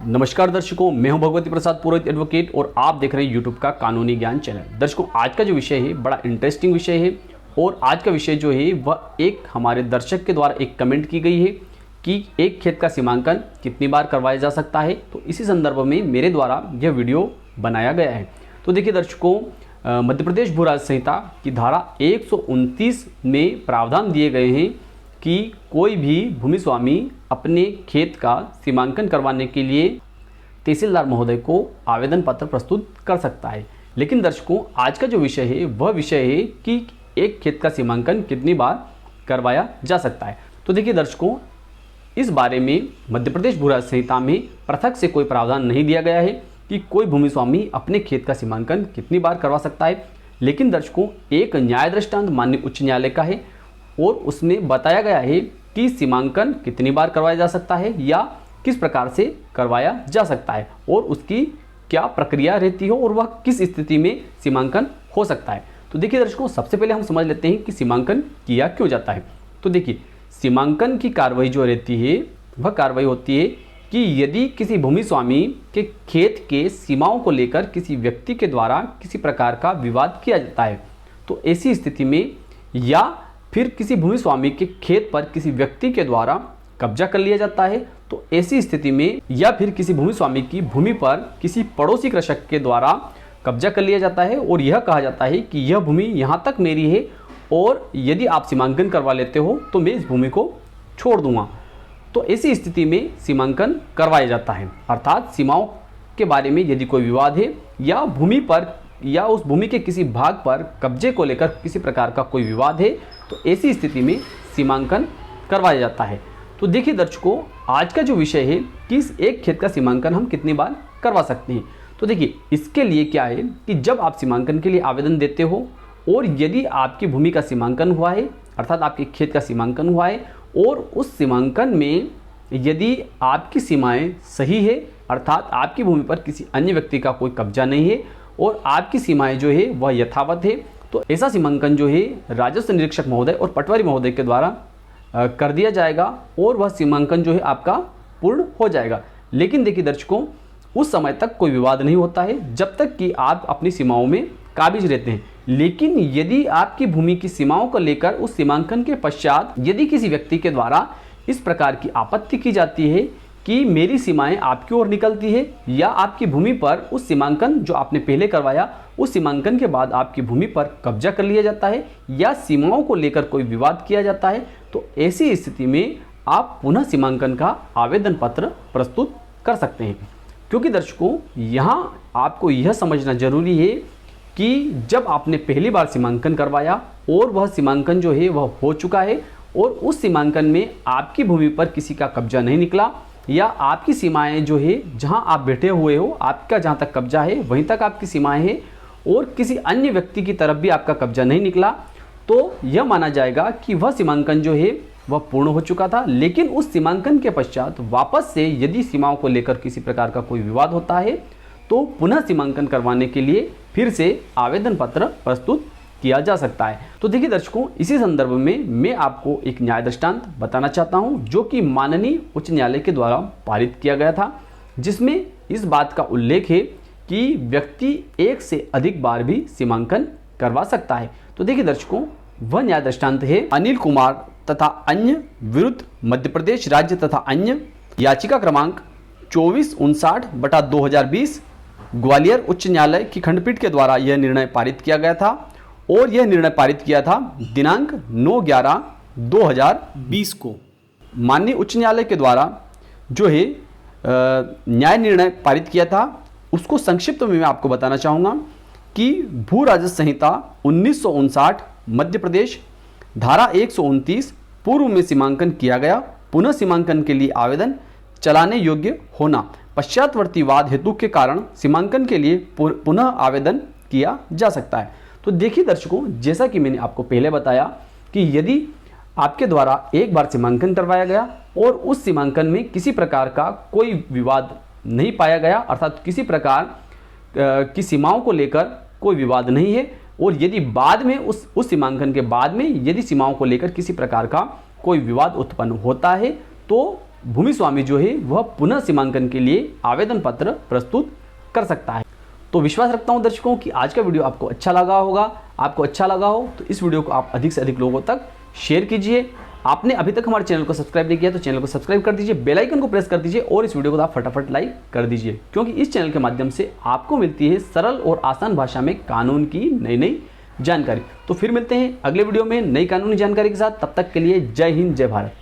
नमस्कार दर्शकों, मैं हूं भगवती प्रसाद पुरोहित एडवोकेट और आप देख रहे हैं यूट्यूब का कानूनी ज्ञान चैनल। दर्शकों, आज का जो विषय है बड़ा इंटरेस्टिंग विषय है और आज का विषय जो है वह एक हमारे दर्शक के द्वारा एक कमेंट की गई है कि एक खेत का सीमांकन कितनी बार करवाया जा सकता है। तो इसी संदर्भ में मेरे द्वारा यह वीडियो बनाया गया है। तो देखिए दर्शकों, मध्य प्रदेश भू राज्य संहिता की धारा 129 में प्रावधान दिए गए हैं कि कोई भी भूमि स्वामी अपने खेत का सीमांकन करवाने के लिए तहसीलदार महोदय को आवेदन पत्र प्रस्तुत कर सकता है। लेकिन दर्शकों, आज का जो विषय है वह विषय है कि एक खेत का सीमांकन कितनी बार करवाया जा सकता है। तो देखिए दर्शकों, इस बारे में मध्य प्रदेश भू राज्य संहिता में पृथक से कोई प्रावधान नहीं दिया गया है कि कोई भूमि स्वामी अपने खेत का सीमांकन कितनी बार करवा सकता है। लेकिन दर्शकों, एक न्याय दृष्टांत माननीय उच्च न्यायालय का है और उसमें बताया गया है कि सीमांकन कितनी बार करवाया जा सकता है या किस प्रकार से करवाया जा सकता है और उसकी क्या प्रक्रिया रहती है और वह किस स्थिति में सीमांकन हो सकता है। तो देखिए दर्शकों, सबसे पहले हम समझ लेते हैं कि सीमांकन किया क्यों जाता है। तो देखिए, सीमांकन की कार्रवाई जो रहती है वह कार्रवाई होती है कि यदि किसी भूमि स्वामी के खेत के सीमाओं को लेकर किसी व्यक्ति के द्वारा किसी प्रकार का विवाद किया जाता है, तो ऐसी स्थिति में या फिर किसी भूमि स्वामी के खेत पर किसी व्यक्ति के द्वारा कब्जा कर लिया जाता है, तो ऐसी स्थिति में या फिर किसी भूमि स्वामी की भूमि पर किसी पड़ोसी कृषक के द्वारा कब्जा कर लिया जाता है और यह कहा जाता है कि यह भूमि यहाँ तक मेरी है और यदि आप सीमांकन करवा लेते हो तो मैं इस भूमि को छोड़ दूंगा। तो ऐसी स्थिति में सीमांकन करवाया जाता है। अर्थात सीमाओं के बारे में यदि कोई विवाद है या भूमि पर या उस भूमि के किसी भाग पर कब्जे को लेकर किसी प्रकार का कोई विवाद है, तो ऐसी स्थिति में सीमांकन करवाया जाता है। तो देखिए दर्शकों, आज का जो विषय है कि इस एक खेत का सीमांकन हम कितनी बार करवा सकते हैं। तो देखिए, इसके लिए क्या है कि जब आप सीमांकन के लिए आवेदन देते हो और यदि आपकी भूमि का सीमांकन हुआ है, अर्थात आपके खेत का सीमांकन हुआ है और उस सीमांकन में यदि आपकी सीमाएं सही है, अर्थात आपकी भूमि पर किसी अन्य व्यक्ति का कोई कब्जा नहीं है और आपकी सीमाएं जो है वह यथावत है, तो ऐसा सीमांकन जो है राजस्व निरीक्षक महोदय और पटवारी महोदय के द्वारा कर दिया जाएगा और वह सीमांकन जो है आपका पूर्ण हो जाएगा। लेकिन देखिए दर्शकों, उस समय तक कोई विवाद नहीं होता है जब तक कि आप अपनी सीमाओं में काबिज रहते हैं। लेकिन यदि आपकी भूमि की सीमाओं को लेकर उस सीमांकन के पश्चात यदि किसी व्यक्ति के द्वारा इस प्रकार की आपत्ति की जाती है कि मेरी सीमाएं आपकी ओर निकलती है या आपकी भूमि पर उस सीमांकन जो आपने पहले करवाया उस सीमांकन के बाद आपकी भूमि पर कब्जा कर लिया जाता है या सीमाओं को लेकर कोई विवाद किया जाता है, तो ऐसी स्थिति में आप पुनः सीमांकन का आवेदन पत्र प्रस्तुत कर सकते हैं। क्योंकि दर्शकों, यहाँ आपको यह समझना जरूरी है कि जब आपने पहली बार सीमांकन करवाया और वह सीमांकन जो है वह हो चुका है और उस सीमांकन में आपकी भूमि पर किसी का कब्जा नहीं निकला या आपकी सीमाएं जो है जहां आप बैठे हुए हो, आपका जहां तक कब्जा है वहीं तक आपकी सीमाएं हैं और किसी अन्य व्यक्ति की तरफ भी आपका कब्जा नहीं निकला, तो यह माना जाएगा कि वह सीमांकन जो है वह पूर्ण हो चुका था। लेकिन उस सीमांकन के पश्चात वापस से यदि सीमाओं को लेकर किसी प्रकार का कोई विवाद होता है तो पुनः सीमांकन करवाने के लिए फिर से आवेदन पत्र प्रस्तुत किया जा सकता है। तो देखिए दर्शकों, इसी संदर्भ में मैं आपको एक न्याय दृष्टांत बताना चाहता हूं जो कि माननीय उच्च न्यायालय के द्वारा पारित किया गया था, जिसमें इस बात का उल्लेख है कि व्यक्ति एक से अधिक बार भी सीमांकन करवा सकता है। तो देखिए दर्शकों, वह न्याय दृष्टांत है अनिल कुमार तथा अन्य विरुद्ध मध्य प्रदेश राज्य तथा अन्य, याचिका क्रमांक 2459/2020, ग्वालियर उच्च न्यायालय की खंडपीठ के द्वारा यह निर्णय पारित किया गया था और यह निर्णय पारित किया था दिनांक 9/11/2020 को। माननीय उच्च न्यायालय के द्वारा जो है न्याय निर्णय पारित किया था उसको संक्षिप्त में मैं आपको बताना चाहूँगा कि भू राजस्व संहिता 1959 मध्य प्रदेश धारा 129 पूर्व में सीमांकन किया गया, पुनः सीमांकन के लिए आवेदन चलाने योग्य होना, पश्चातवर्ती वाद हेतु के कारण सीमांकन के लिए पुनः आवेदन किया जा सकता है। तो देखिए दर्शकों, जैसा कि मैंने आपको पहले बताया कि यदि आपके द्वारा एक बार सीमांकन करवाया गया और उस सीमांकन में किसी प्रकार का कोई विवाद नहीं पाया गया, अर्थात किसी प्रकार की सीमाओं को लेकर कोई विवाद नहीं है और यदि बाद में उस सीमांकन के बाद में यदि सीमाओं को लेकर किसी प्रकार का कोई विवाद उत्पन्न होता है तो भूमि स्वामी जो है वह पुनः सीमांकन के लिए आवेदन पत्र प्रस्तुत कर सकता है। तो विश्वास रखता हूं दर्शकों कि आज का वीडियो आपको अच्छा लगा होगा। आपको अच्छा लगा हो तो इस वीडियो को आप अधिक से अधिक लोगों तक शेयर कीजिए। आपने अभी तक हमारे चैनल को सब्सक्राइब नहीं किया तो चैनल को सब्सक्राइब कर दीजिए, बेल आइकन को प्रेस कर दीजिए और इस वीडियो को आप फटाफट लाइक कर दीजिए, क्योंकि इस चैनल के माध्यम से आपको मिलती है सरल और आसान भाषा में कानून की नई नई जानकारी। तो फिर मिलते हैं अगले वीडियो में नई कानूनी जानकारी के साथ। तब तक के लिए जय हिंद, जय भारत।